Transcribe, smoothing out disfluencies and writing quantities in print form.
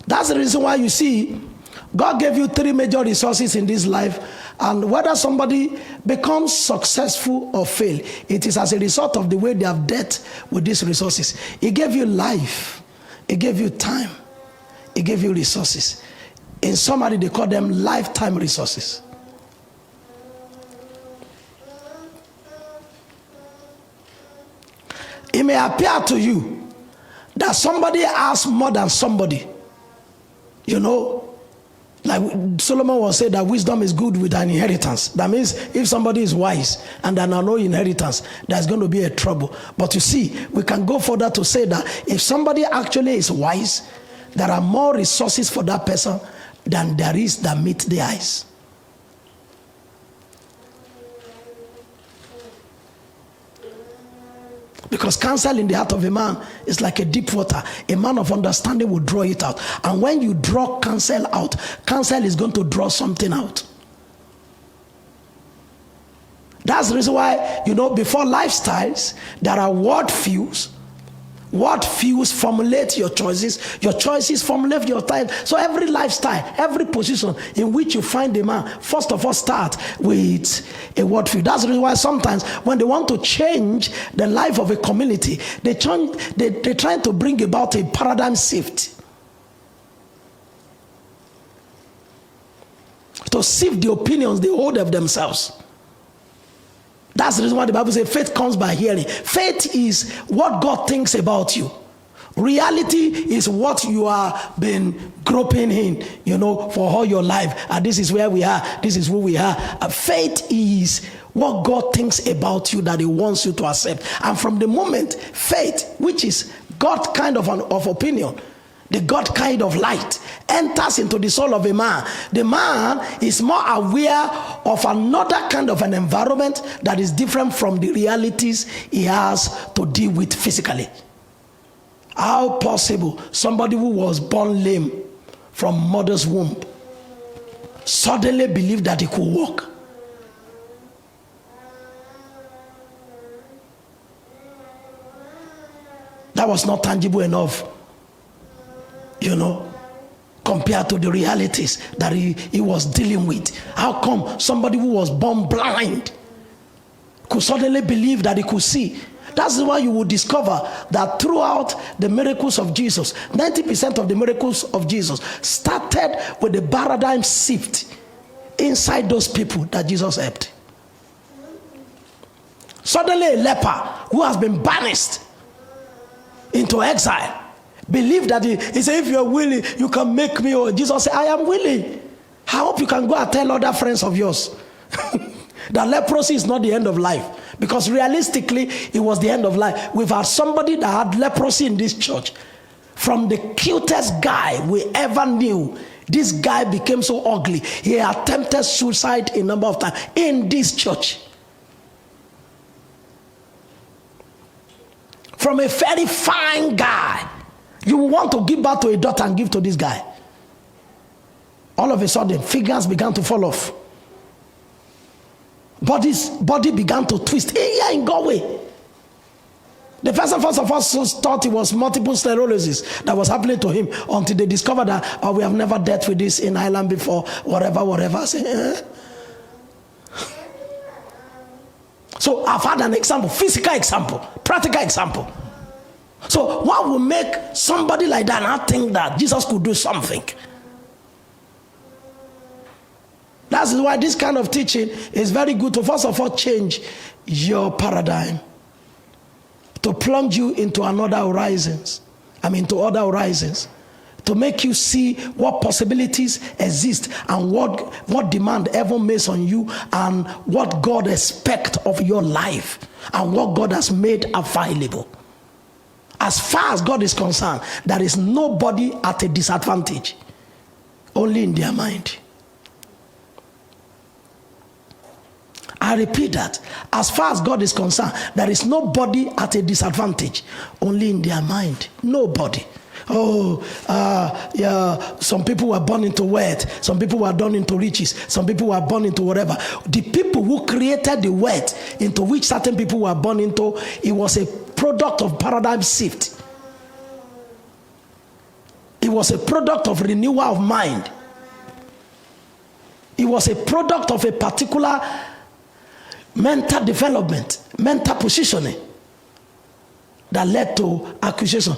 That's the reason why you see God gave you 3 major resources in this life, and whether somebody becomes successful or fail, it is as a result of the way they have dealt with these resources. He gave you life, he gave you time, he gave you resources. In summary, they call them lifetime resources. It may appear to you that somebody has more than somebody. You know, like Solomon was saying that wisdom is good with an inheritance. That means if somebody is wise and there are no inheritance, there's going to be a trouble. But you see, we can go further to say that if somebody actually is wise, there are more resources for that person than there is that meet the eyes. Because counsel in the heart of a man is like a deep water. A man of understanding will draw it out. And when you draw counsel out, counsel is going to draw something out. That's the reason why, you know, before lifestyles, there are word views. Word views formulate your choices. Your choices formulate your time. So every lifestyle, every position in which you find a man, first of all, start with a word view. That's the reason why sometimes when they want to change the life of a community, they're trying to bring about a paradigm shift. To sift the opinions they hold of themselves. That's the reason why the Bible says faith comes by hearing. Faith is what God thinks about you. Reality is what you are been groping in, you know, for all your life. And this is where we are. This is who we are. Faith is what God thinks about you that he wants you to accept. And from the moment faith, which is God kind of opinion, the God kind of light, enters into the soul of a man, the man is more aware of another kind of an environment that is different from the realities he has to deal with physically. How possible somebody who was born lame from mother's womb suddenly believed that he could walk? That was not tangible enough, you know, compared to the realities that he was dealing with. How come somebody who was born blind could suddenly believe that he could see? That's why you will discover that throughout the miracles of Jesus, 90% of the miracles of Jesus started with the paradigm shift inside those people that Jesus helped. Suddenly a leper who has been banished into exile believe that he said, if you're willing, you can make me. Or Jesus said, I am willing. I hope you can go and tell other friends of yours that leprosy is not the end of life. Because realistically, it was the end of life. We've had somebody that had leprosy in this church. From the cutest guy we ever knew, this guy became so ugly. He attempted suicide a number of times in this church. From a very fine guy, you want to give birth to a daughter and give to this guy. All of a sudden, figures began to fall off. Body began to twist. Here in Galway. The person first of all thought it was multiple sclerosis that was happening to him until they discovered that, oh, we have never dealt with this in Ireland before, whatever. I say, So I've had an example, physical example, practical example. So what will make somebody like that not think that Jesus could do something? That's why this kind of teaching is very good to first of all change your paradigm, to plunge you into other horizons, to make you see what possibilities exist and what demand heaven makes on you and what God expects of your life and what God has made available. As far as God is concerned, there is nobody at a disadvantage, only in their mind. I repeat that. As far as God is concerned, there is nobody at a disadvantage, only in their mind. Nobody. Some people were born into wealth. Some people were born into riches. Some people were born into whatever. The people who created the wealth into which certain people were born into, it was a product of paradigm shift. It was a product of renewal of mind. It was a product of a particular mental development, mental positioning that led to accusation.